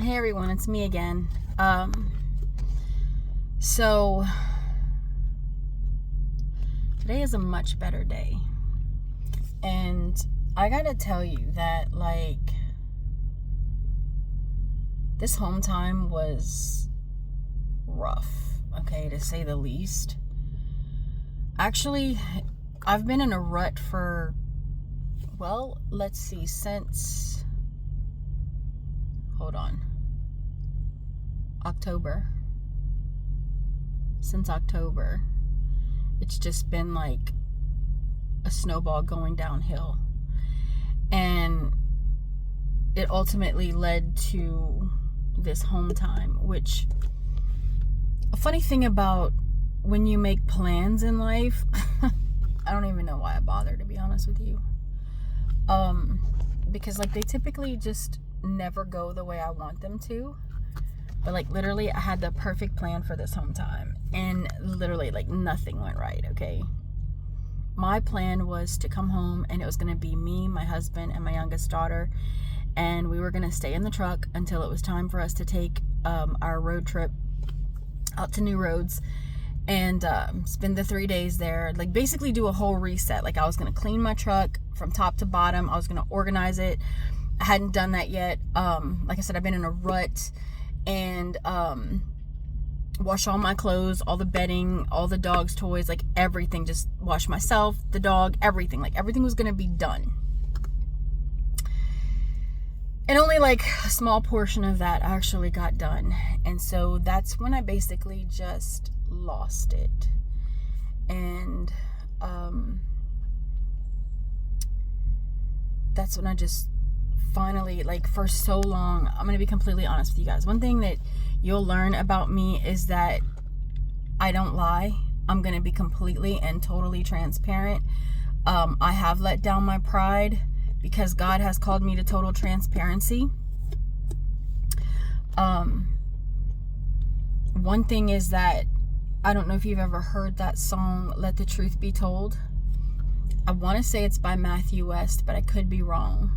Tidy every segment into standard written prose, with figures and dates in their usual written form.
Hey everyone, it's me again. So today is a much better day. And I gotta tell you that, like, this home time was rough, okay, to say the least. Actually, I've been in a rut for, well, let's see, since, hold on, October. Since October, it's just been like a snowball going downhill. And it ultimately led to this home time, which, a funny thing about when you make plans in life, I don't even know why I bother, to be honest with you. Because like they typically just never go the way I want them to. But like literally I had the perfect plan for this home time, and literally like nothing went right, okay? My plan was to come home and it was going to be me, my husband, and my youngest daughter, and we were going to stay in the truck until it was time for us to take our road trip out to New Roads and spend the 3 days there, like basically do a whole reset. Like I was going to clean my truck from top to bottom. I was going to organize it. I hadn't done that yet. Like I said, I've been in a rut. And wash all my clothes, all the bedding, all the dog's toys, like everything. Just wash myself, the dog, everything. Like everything was gonna be done. And only like a small portion of that actually got done. And so that's when I basically just lost it. And that's when I just finally, like, for so long, I'm gonna be completely honest with you guys. One thing that you'll learn about me is that I don't lie. I'm gonna be completely and totally transparent. I have let down my pride because God has called me to total transparency. One thing is that, I don't know if you've ever heard that song, Let the Truth Be Told. I want to say it's by Matthew West, but I could be wrong.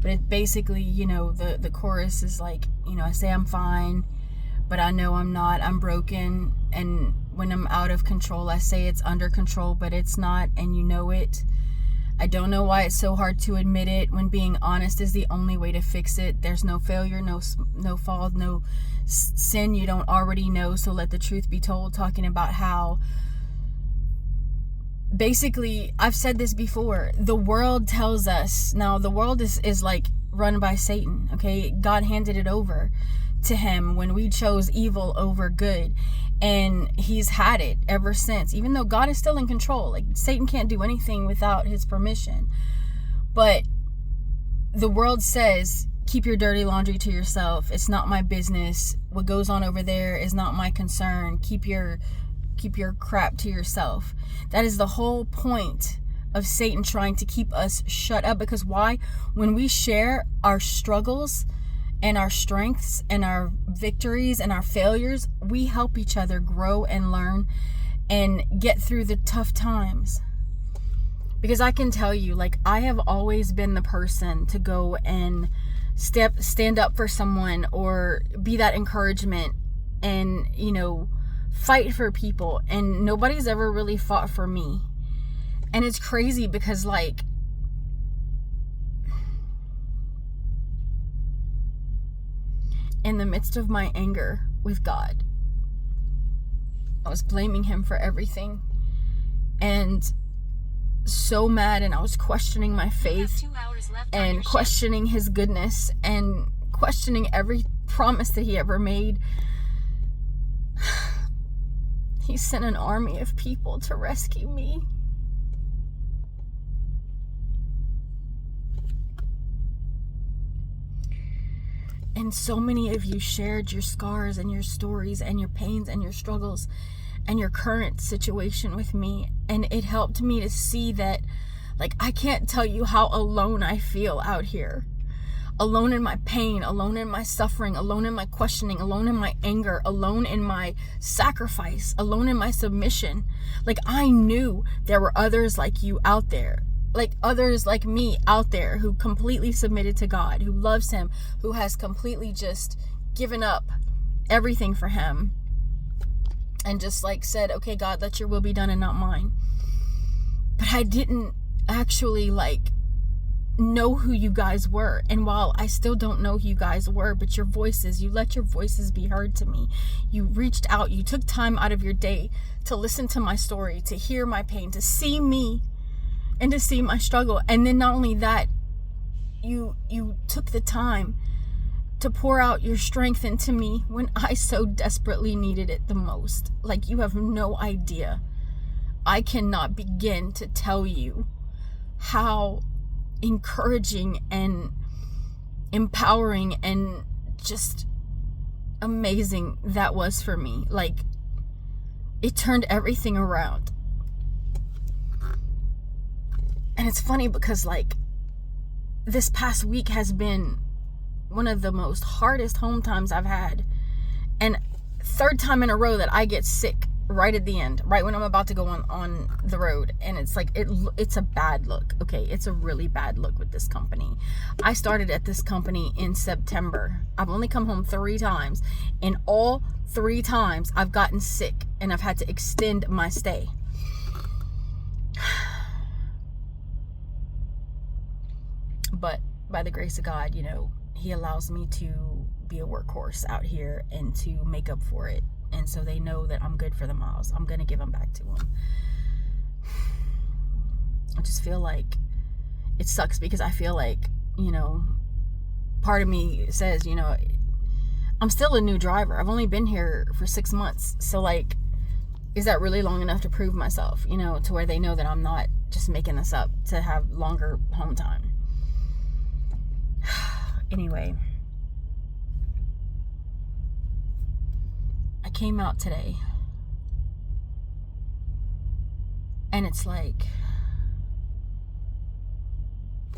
But it basically, you know, the chorus is like, you know, I say I'm fine, but I know I'm not. I'm broken. And when I'm out of control, I say it's under control, but it's not, and you know it. I don't know why it's so hard to admit it when being honest is the only way to fix it. There's no failure, no fault, no sin you don't already know. So let the truth be told, talking about how basically, I've said this before, the world tells us, now the world is like run by Satan, okay? God handed it over to him when we chose evil over good, and he's had it ever since, even though God is still in control. Like, Satan can't do anything without his permission. But the world says, keep your dirty laundry to yourself. It's not my business. What goes on over there is not my concern. Keep your crap to yourself. That is the whole point of Satan trying to keep us shut up. Because why? When we share our struggles and our strengths and our victories and our failures, we help each other grow and learn and get through the tough times. Because I can tell you, like, I have always been the person to go and stand up for someone or be that encouragement and, you know, fight for people, and nobody's ever really fought for me. And it's crazy because, like, in the midst of my anger with God, I was blaming him for everything and so mad, and I was questioning my faith and questioning his goodness and questioning every promise that he ever made. He sent an army of people to rescue me. And so many of you shared your scars and your stories and your pains and your struggles and your current situation with me. And it helped me to see that, like, I can't tell you how alone I feel out here. alone in my pain, alone in my suffering, alone in my questioning, alone in my anger, alone in my sacrifice, alone in my submission. Like, I knew there were others like you out there. like others like me out there who completely submitted to God, who loves him, who has completely just given up everything for him and just like said, okay, God, let your will be done and not mine. But I didn't actually like know who you guys were. And while I still don't know who you guys were, but your voices, you let your voices be heard to me. You reached out, you took time out of your day to listen to my story, to hear my pain, to see me and to see my struggle. And then not only that, you took the time to pour out your strength into me when I so desperately needed it the most. Like, you have no idea. I cannot begin to tell you how encouraging and empowering and just amazing that was for me. Like, it turned everything around. And it's funny because like this past week has been one of the most hardest home times I've had, and third time in a row that I get sick right at the end, right when I'm about to go on the road. And it's like, it's a bad look. Okay, it's a really bad look with this company. I started at this company in September. I've only come home 3 times, and all 3 times I've gotten sick and I've had to extend my stay. But by the grace of God, you know, he allows me to be a workhorse out here and to make up for it. And so they know that I'm good for the miles. I'm going to give them back to them. I just feel like it sucks because I feel like, you know, part of me says, you know, I'm still a new driver. I've only been here for 6 months. So like, is that really long enough to prove myself, you know, to where they know that I'm not just making this up to have longer home time? Anyway, I came out today and it's like,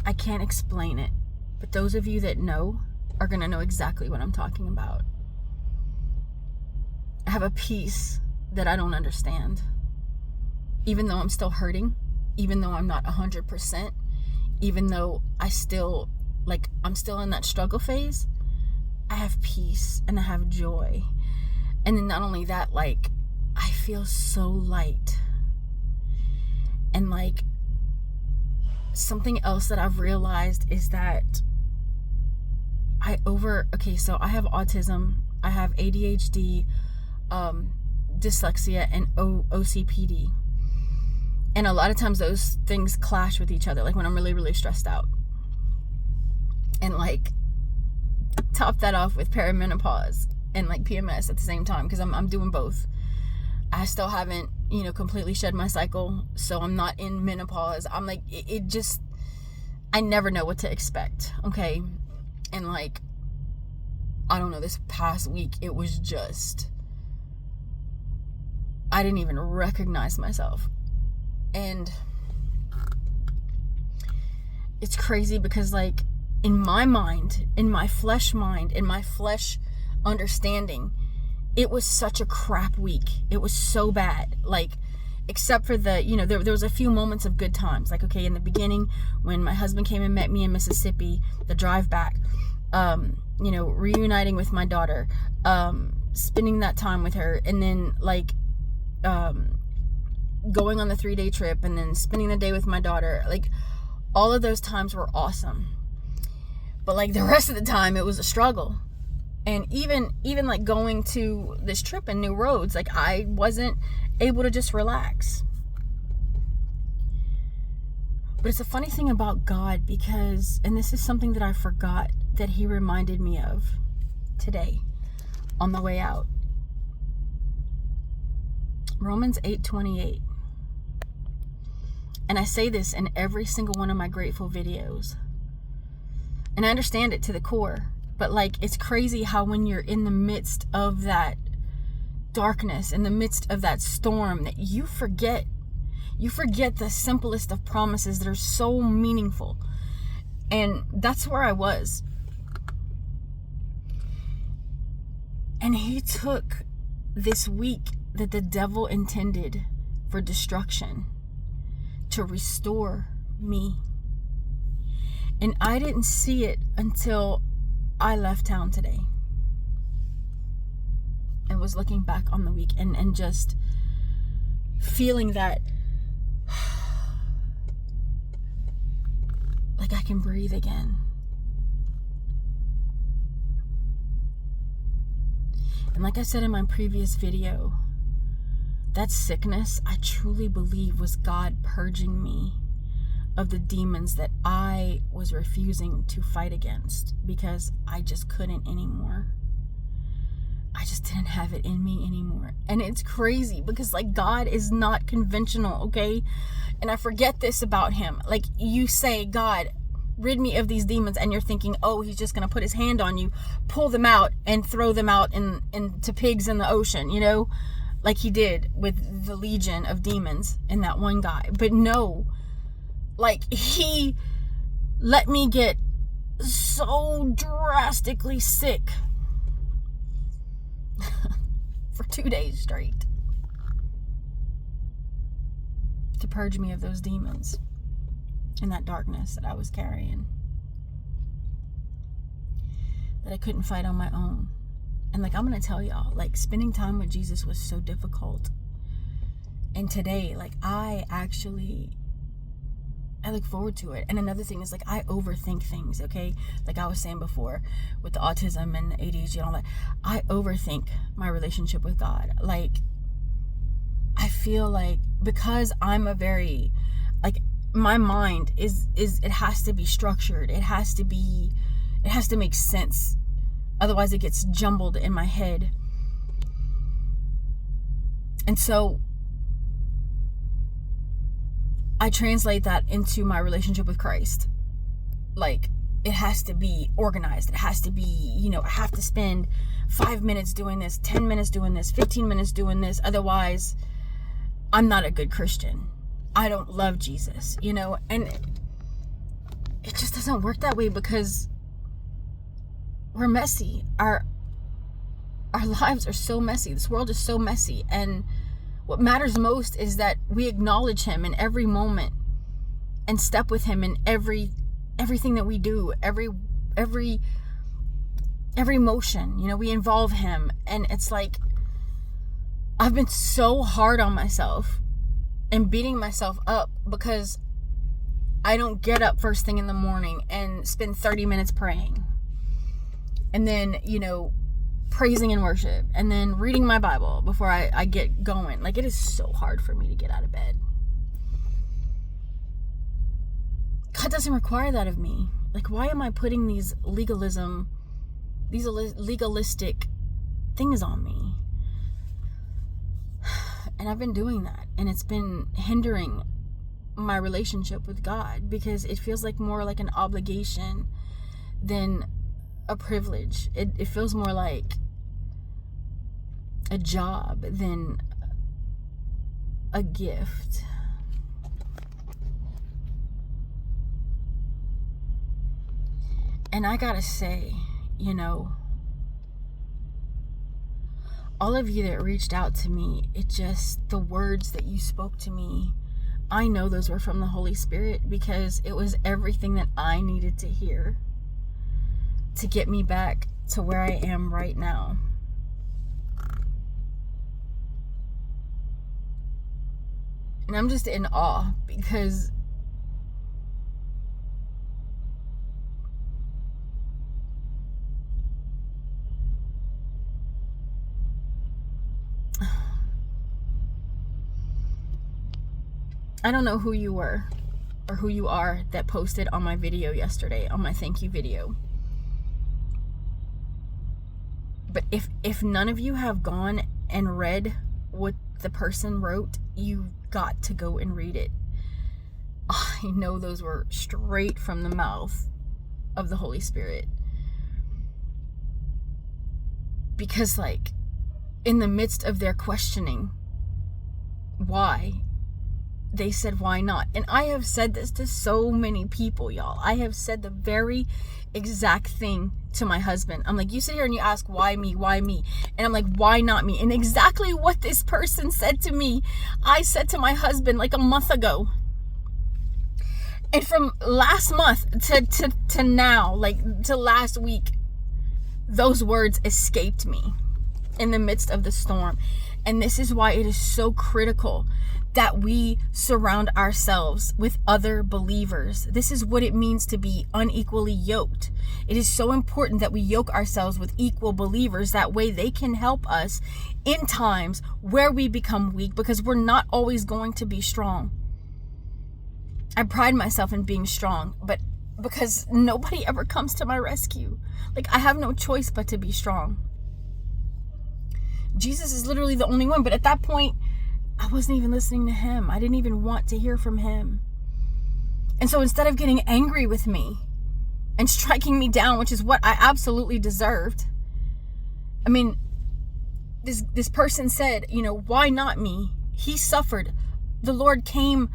I can't explain it, but those of you that know are going to know exactly what I'm talking about. I have a peace that I don't understand. Even though I'm still hurting, even though I'm not 100%, even though I still, like, I'm still in that struggle phase, I have peace and I have joy. And then not only that, like, I feel so light. And like, something else that I've realized is that so I have autism, I have ADHD, dyslexia, and OCPD. And a lot of times those things clash with each other, like when I'm really, really stressed out. And like, top that off with perimenopause and like PMS at the same time, because I'm doing both. I still haven't, you know, completely shed my cycle, so I'm not in menopause. I'm like, it just, I never know what to expect, okay? And like, I don't know, this past week, it was just, I didn't even recognize myself. And it's crazy because like, in my mind, in my flesh mind, in my flesh understanding, it was such a crap week. It was so bad. Like, except for the, you know, there was a few moments of good times. Like, okay, in the beginning, when my husband came and met me in Mississippi, the drive back, you know, reuniting with my daughter, spending that time with her, and then like, going on the 3-day trip, and then spending the day with my daughter. Like, all of those times were awesome. But like, the rest of the time, it was a struggle. And even like going to this trip in New Roads, like, I wasn't able to just relax. But it's a funny thing about God, because, and this is something that I forgot that he reminded me of today on the way out. Romans 8:28. And I say this in every single one of my grateful videos. And I understand it to the core. But like, it's crazy how when you're in the midst of that darkness, in the midst of that storm, that you forget the simplest of promises that are so meaningful. And that's where I was. And he took this week that the devil intended for destruction to restore me. And I didn't see it until I left town today. I was looking back on the week and just feeling that like I can breathe again. And like I said in my previous video, that sickness, I truly believe, was God purging me of the demons that I was refusing to fight against because I just couldn't anymore. I just didn't have it in me anymore. And it's crazy because like God is not conventional, okay? And I forget this about him. Like you say, God, rid me of these demons, and you're thinking, oh, he's just going to put his hand on you, pull them out and throw them out into pigs in the ocean, you know? Like he did with the legion of demons in that one guy. But no, like he let me get so drastically sick for 2 days straight to purge me of those demons and that darkness that I was carrying, that I couldn't fight on my own. And like, I'm going to tell y'all, like spending time with Jesus was so difficult. And today, like I look forward to it. And another thing is like, I overthink things, okay? Like I was saying before with the autism and ADHD and all that, I overthink my relationship with God. Like, I feel like because I'm a very, like my mind is it has to be structured. It has to make sense. Otherwise it gets jumbled in my head. And so I translate that into my relationship with Christ. Like, it has to be organized. It has to be, you know, I have to spend 5 minutes doing this, 10 minutes doing this, 15 minutes doing this. Otherwise, I'm not a good Christian. I don't love Jesus, you know? And it just doesn't work that way because we're messy. Our lives are so messy. This world is so messy. And what matters most is that we acknowledge him in every moment and step with him in everything that we do, every motion, you know, we involve him. And it's like, I've been so hard on myself and beating myself up because I don't get up first thing in the morning and spend 30 minutes praying. And then, you know, praising and worship, and then reading my Bible before I get going. Like, it is so hard for me to get out of bed. God doesn't require that of me. Like, why am I putting these legalistic things on me? And I've been doing that, and it's been hindering my relationship with God because it feels like more like an obligation than a privilege. It feels more like a job than a gift. And I gotta say, you know, all of you that reached out to me, the words that you spoke to me, I know those were from the Holy Spirit because it was everything that I needed to hear to get me back to where I am right now. And I'm just in awe because I don't know who you were or who you are that posted on my video yesterday, on my thank you video. But if none of you have gone and read what the person wrote, you got to go and read it. I know those were straight from the mouth of the Holy Spirit. Because, like, in the midst of their questioning why, they said, why not? And I have said this to so many people, y'all. I have said the very exact thing to my husband. I'm like, you sit here and you ask, why me? Why me? And I'm like, why not me? And exactly what this person said to me, I said to my husband like a month ago. And from last month to now, like to last week, those words escaped me in the midst of the storm. And this is why it is so critical that we surround ourselves with other believers. This is what it means to be unequally yoked. It is so important that we yoke ourselves with equal believers. That way they can help us in times where we become weak, because we're not always going to be strong. I pride myself in being strong, but because nobody ever comes to my rescue. Like, I have no choice but to be strong. Jesus is literally the only one. But at that point, I wasn't even listening to him. I didn't even want to hear from him. And so instead of getting angry with me and striking me down, which is what I absolutely deserved. I mean, this person said, why not me? He suffered. The Lord came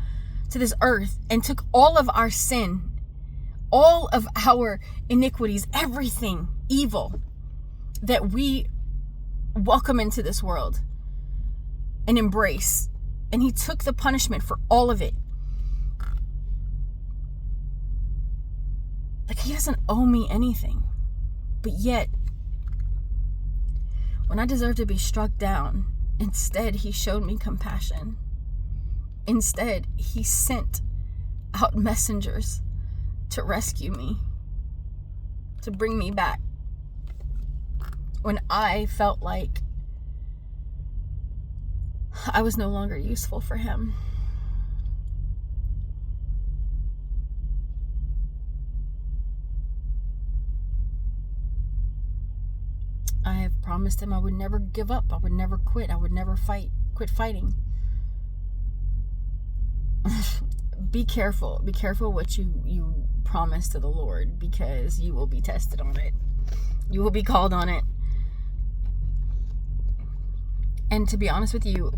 to this earth and took all of our sin, all of our iniquities, everything evil that we welcome into this world and embrace. And he took the punishment for all of it. Like, he doesn't owe me anything. But yet, when I deserve to be struck down, instead he showed me compassion. Instead, he sent out messengers to rescue me, to bring me back when I felt like I was no longer useful for him. I have promised him I would never give up. I would never quit. I would never quit fighting. Be careful. Be careful what you promise to the Lord, because you will be tested on it. You will be called on it. And to be honest with you,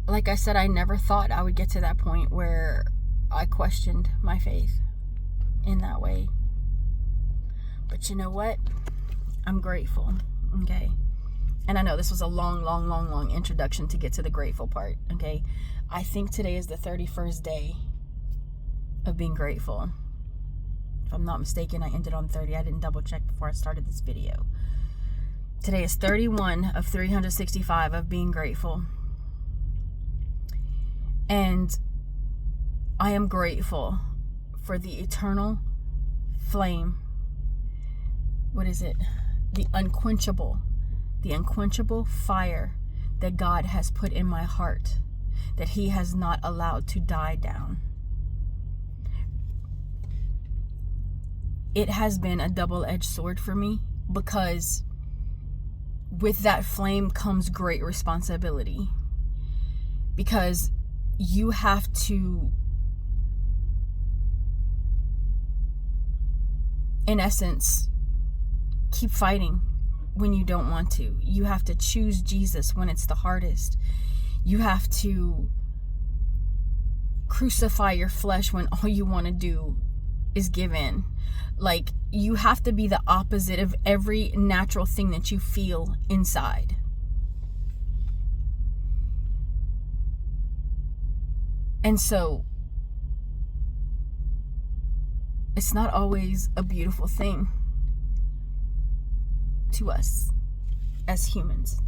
like I said, I never thought I would get to that point where I questioned my faith in that way. But you know what? I'm grateful. Okay. And I know this was a long introduction to get to the grateful part. Okay. I think today is the 31st day of being grateful. If I'm not mistaken, I ended on 30. I didn't double check before I started this video. Today is 31 of 365 of being grateful. And I am grateful for the eternal flame. What is it? The unquenchable fire that God has put in my heart, that he has not allowed to die down. It has been a double-edged sword for me, because with that flame comes great responsibility, because you have to, in essence, keep fighting when you don't want to. You have to choose Jesus when it's the hardest. You have to crucify your flesh when all you want to do is give in. Like, you have to be the opposite of every natural thing that you feel inside. And so, it's not always a beautiful thing to us as humans.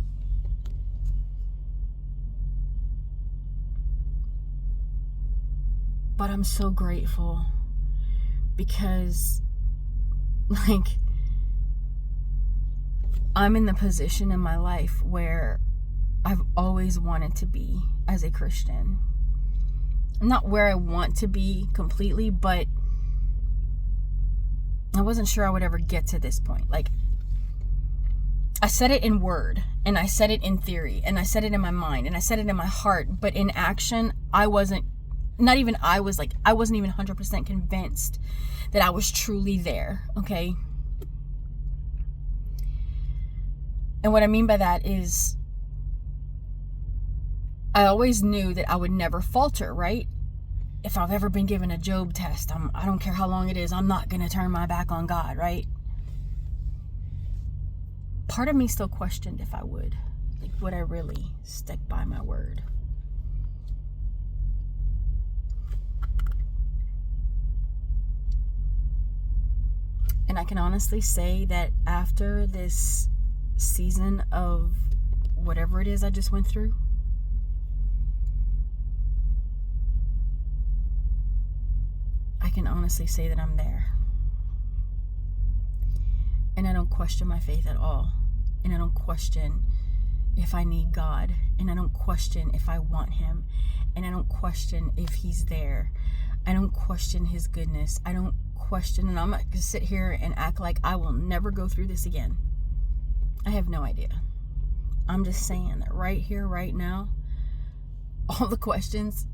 But I'm so grateful, because, like, I'm in the position in my life where I've always wanted to be as a Christian. I'm not where I want to be completely, but I wasn't sure I would ever get to this point. Like, I said it in word, and I said it in theory, and I said it in my mind, and I said it in my heart, but in action, I wasn't even 100% convinced that I was truly there, okay? And what I mean by that is, I always knew that I would never falter, right? If I've ever been given a Job test, I don't care how long it is, I'm not going to turn my back on God, right? Part of me still questioned if I would. Like, would I really stick by my word? And I can honestly say that after this season of whatever it is I just went through, I can honestly say that I'm there. And I don't question my faith at all. And I don't question if I need God. And I don't question if I want him. And I don't question if he's there. I don't question his goodness. I don't question, and I'm not going to sit here and act like I will never go through this again. I have no idea. I'm just saying that right here, right now, all the questions,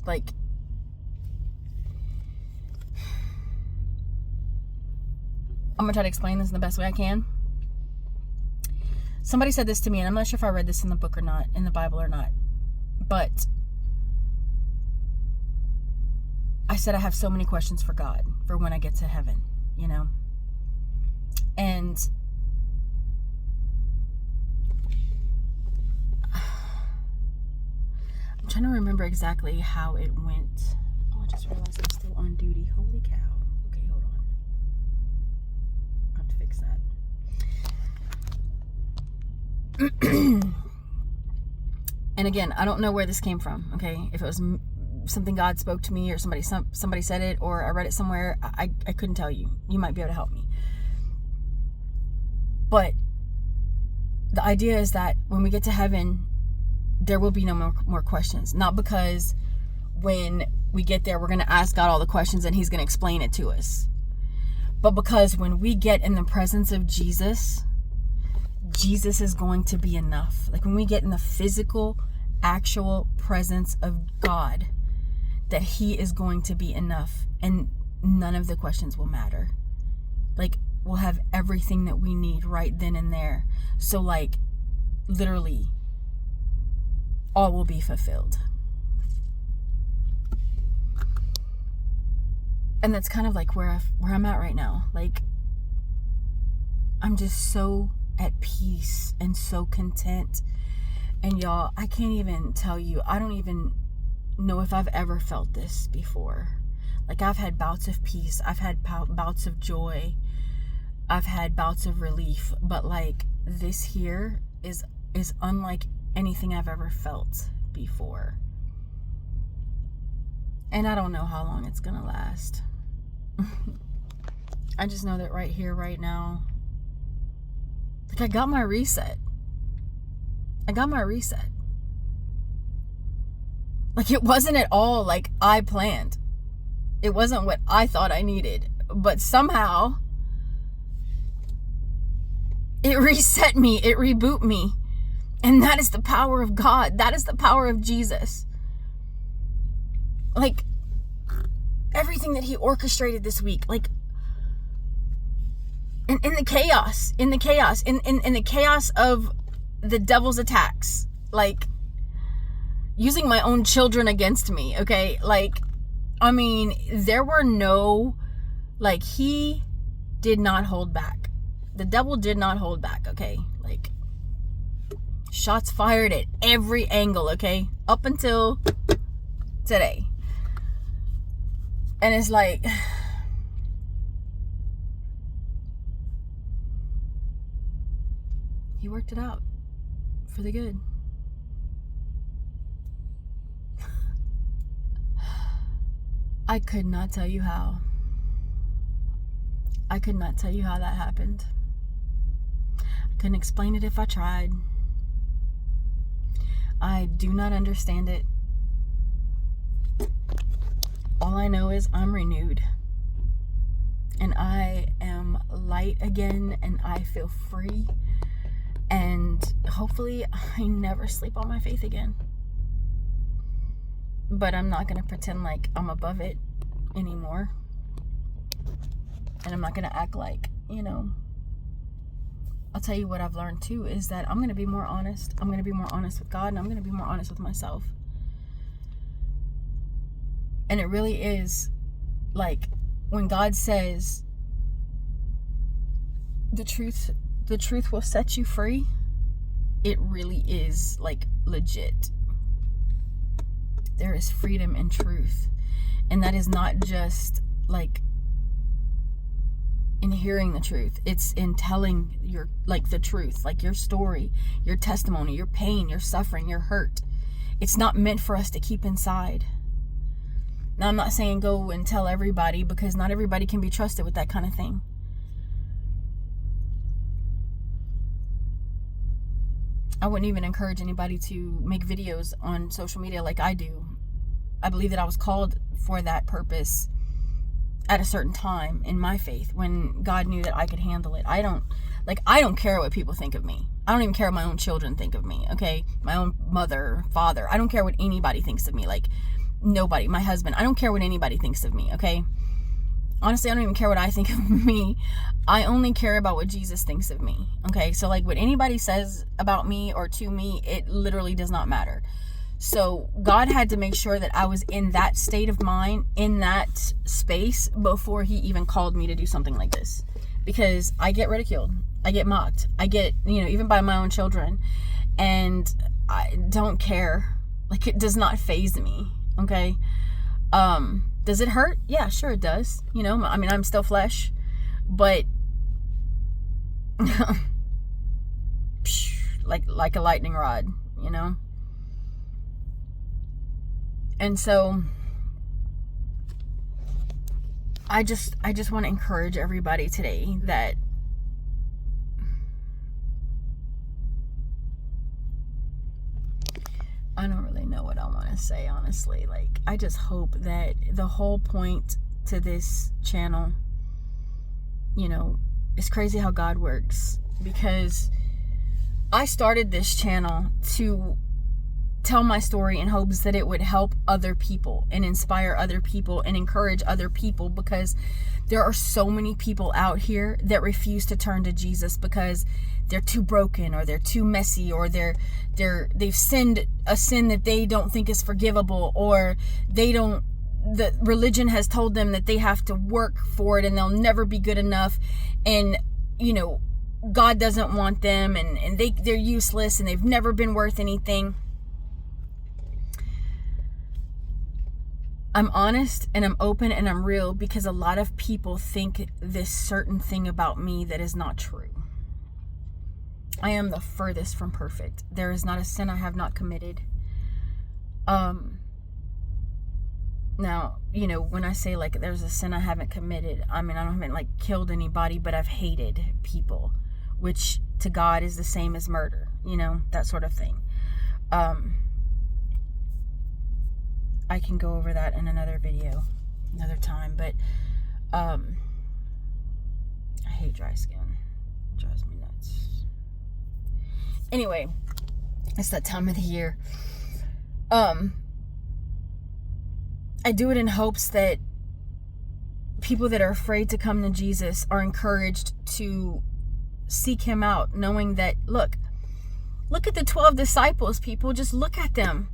like, I'm going to try to explain this in the best way I can. Somebody said this to me, and I'm not sure if I read this in the book or not, in the Bible or not, but I said I have so many questions for God for when I get to heaven, you know? And I'm trying to remember exactly how it went. Oh, I just realized I'm still on duty. Holy cow. Okay, hold on. I have to fix that. And again, I don't know where this came from, okay? If it was something God spoke to me, or somebody said it, or I read it somewhere, I couldn't tell you. You might be able to help me. But the idea is that when we get to heaven, there will be no more questions. Not because when we get there, we're going to ask God all the questions and he's going to explain it to us. But because when we get in the presence of Jesus, Jesus is going to be enough. Like when we get in the physical, actual presence of God, that he is going to be enough, and none of the questions will matter. Like, we'll have everything that we need right then and there. So, like, literally, all will be fulfilled. And that's kind of like where I'm at right now. Like, I'm just so at peace and so content. And y'all, I can't even tell you, I don't even know if I've ever felt this before. Like, I've had bouts of peace, I've had bouts of joy, I've had bouts of relief, but like this here is unlike anything I've ever felt before. And I don't know how long it's gonna last. I just know that right here, right now, like, I got my reset. Like, it wasn't at all like I planned. It wasn't what I thought I needed. But somehow, it reset me. It reboot me. And that is the power of God. That is the power of Jesus. Like, everything that he orchestrated this week. Like, in the chaos of the devil's attacks. Like, using my own children against me, okay? Like, I mean, there were no, like, he did not hold back. The devil did not hold back, okay? Like, shots fired at every angle, okay? Up until today. And it's like, he worked it out for the good. I could not tell you how. I could not tell you how that happened. I couldn't explain it if I tried. I do not understand it. All I know is I'm renewed. And I am light again, and I feel free. And hopefully I never sleep on my faith again. But I'm not going to pretend like I'm above it anymore. And I'm not going to act like, you know. I'll tell you what I've learned too, is that I'm going to be more honest. I'm going to be more honest with God, and I'm going to be more honest with myself. And it really is like when God says the truth will set you free, it really is like legit. There is freedom in truth. And that is not just like in hearing the truth. It's in telling your, like, the truth, like your story, your testimony, your pain, your suffering, your hurt. It's not meant for us to keep inside. Now, I'm not saying go and tell everybody, because not everybody can be trusted with that kind of thing. I wouldn't even encourage anybody to make videos on social media like I do. I believe that I was called for that purpose at a certain time in my faith, when God knew that I could handle it. I don't care what people think of me. I don't even care what my own children think of me, okay? My own mother, father. I don't care what anybody thinks of me. Like, nobody. My husband. I don't care what anybody thinks of me, okay? Honestly, I don't even care what I think of me. I only care about what Jesus thinks of me, okay? So, like, what anybody says about me or to me, it literally does not matter. So God had to make sure that I was in that state of mind, in that space, before he even called me to do something like this. Because I get ridiculed. I get mocked. I get, even by my own children. And I don't care. Like, it does not faze me, okay? Does it hurt? Yeah, sure it does. I mean, I'm still flesh. But like a lightning rod, And so I just want to encourage everybody today that I don't really know what I want to say, honestly. Like, I just hope that the whole point to this channel, it's crazy how God works, because I started this channel to tell my story in hopes that it would help other people and inspire other people and encourage other people, because there are so many people out here that refuse to turn to Jesus because they're too broken, or they're too messy, or they've sinned a sin that they don't think is forgivable, or the religion has told them that they have to work for it and they'll never be good enough, and God doesn't want them, and they're useless and they've never been worth anything. I'm honest and I'm open and I'm real, because a lot of people think this certain thing about me that is not true. I am the furthest from perfect. There is not a sin I have not committed. Now, when I say like there's a sin I haven't committed, I mean, I haven't like killed anybody, but I've hated people, which to God is the same as murder, that sort of thing. I can go over that in another video, another time, but I hate dry skin. It drives me nuts. Anyway, it's that time of the year. I do it in hopes that people that are afraid to come to Jesus are encouraged to seek him out, knowing that, look at the 12 disciples, people. Just look at them.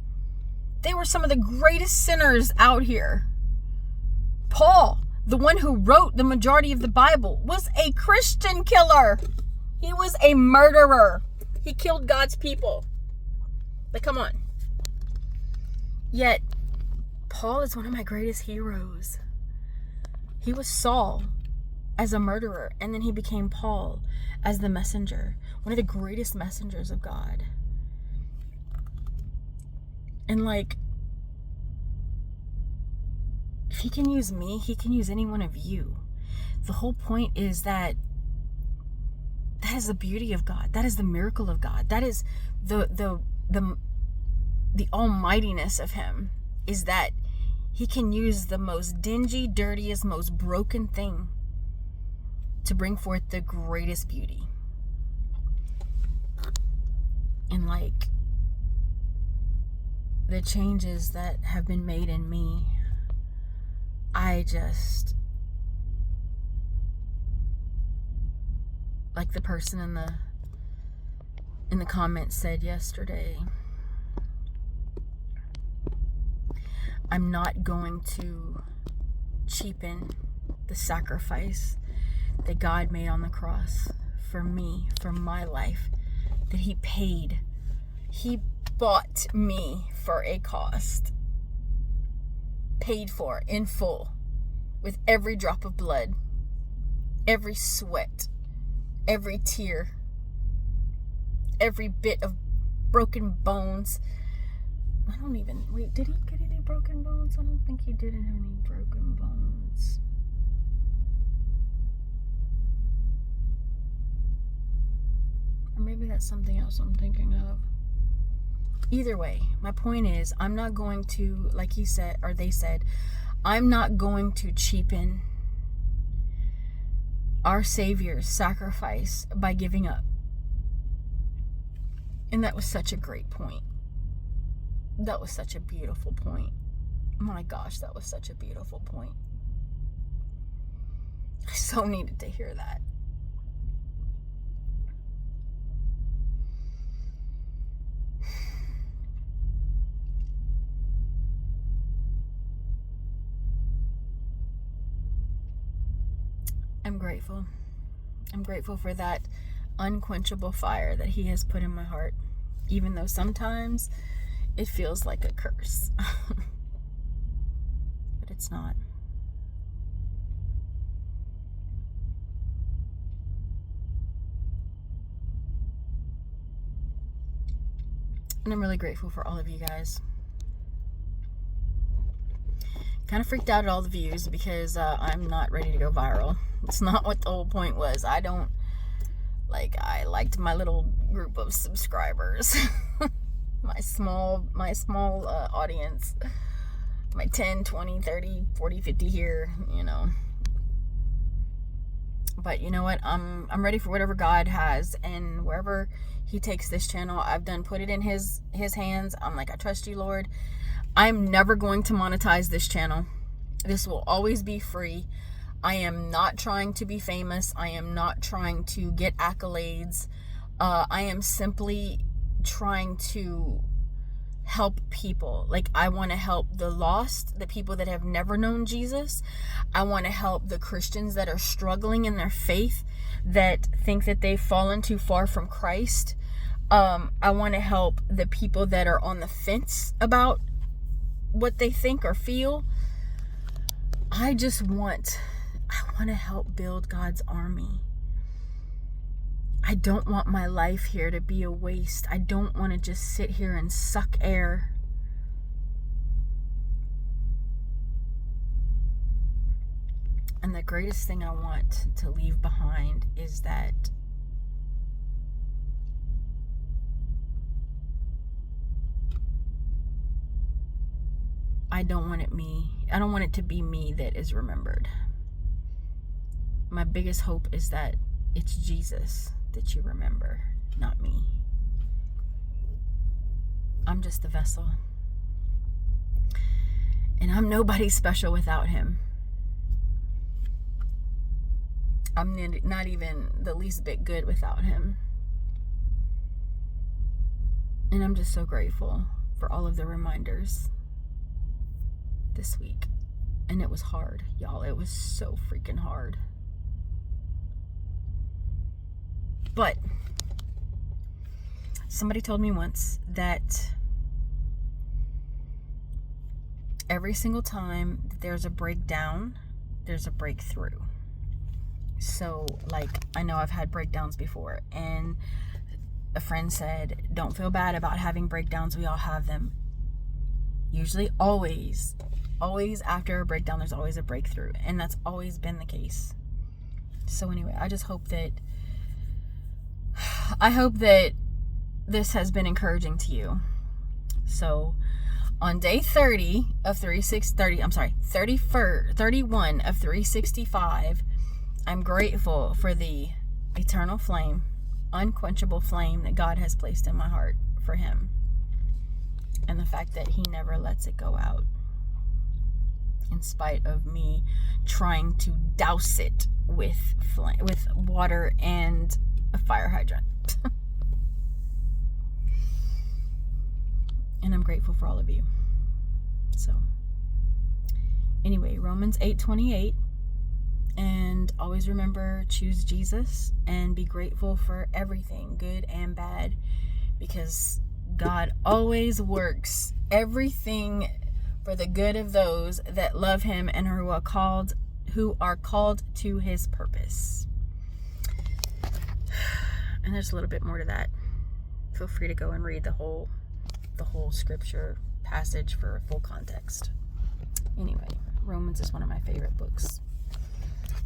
They were some of the greatest sinners out here. Paul, the one who wrote the majority of the Bible, was a Christian killer. He was a murderer. He killed God's people. Like, come on. Yet, Paul is one of my greatest heroes. He was Saul as a murderer, and then he became Paul as the messenger. One of the greatest messengers of God. And like, if he can use me, he can use any one of you. The whole point is that is the beauty of God. That is the miracle of God. That is the almightiness of him, is that he can use the most dingy, dirtiest, most broken thing to bring forth the greatest beauty. And like, the changes that have been made in me, I just, like the person in the comments said yesterday, I'm not going to cheapen the sacrifice that God made on the cross for me, for my life, that he paid. He bought me for a cost, paid for in full, with every drop of blood. every sweat, every tear, every bit of broken bones. Wait, did he get any broken bones? I don't think he didn't have any broken bones. Or maybe that's something else I'm thinking of. Either way, my point is, I'm not going to, like he said, or they said, I'm not going to cheapen our Savior's sacrifice by giving up. And that was such a great point. That was such a beautiful point. My gosh, that was such a beautiful point. I so needed to hear that. I'm grateful. I'm grateful for that unquenchable fire that he has put in my heart, even though sometimes it feels like a curse. But it's not. And I'm really grateful for all of you guys. Kind of freaked out at all the views because I'm not ready to go viral. It's not what the whole point was. I liked my little group of subscribers. my small audience. My 10, 20, 30, 40, 50 here, you know. But you know what? I'm ready for whatever God has, and wherever he takes this channel, I've done put it in his hands. I'm like, I trust you, Lord. I'm never going to monetize this channel. This will always be free. I am not trying to be famous. I am not trying to get accolades. I am simply trying to help people. Like, I want to help the lost, the people that have never known Jesus. I want to help the Christians that are struggling in their faith, that think that they've fallen too far from Christ. I want to help the people that are on the fence about what they think or feel. I want to help build God's army. I don't want my life here to be a waste. I don't want to just sit here and suck air. And the greatest thing I want to leave behind is that I don't want it to be me that is remembered. My biggest hope is that it's Jesus that you remember, not me. I'm just the vessel. And I'm nobody special without him. I'm not even the least bit good without him. And I'm just so grateful for all of the reminders this week. And it was hard, y'all. It was so freaking hard. But somebody told me once that every single time that there's a breakdown, there's a breakthrough. So, like, I know I've had breakdowns before, and a friend said, don't feel bad about having breakdowns. We all have them. Usually, always after a breakdown, there's always a breakthrough. And that's always been the case. So anyway, I just hope that this has been encouraging to you. So on day 31 of 365, I'm grateful for the eternal flame, unquenchable flame that God has placed in my heart for him. And the fact that he never lets it go out, in spite of me trying to douse it with water and a fire hydrant. And I'm grateful for all of you. So anyway, Romans 8:28, and always remember, choose Jesus and be grateful for everything, good and bad, because God always works everything for the good of those that love him and who are called who are called to his purpose. And there's a little bit more to that. Feel free to go and read the whole scripture passage for full context. Anyway, Romans is one of my favorite books.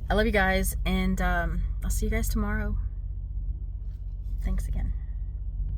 I love you guys, and I'll see you guys tomorrow. Thanks again.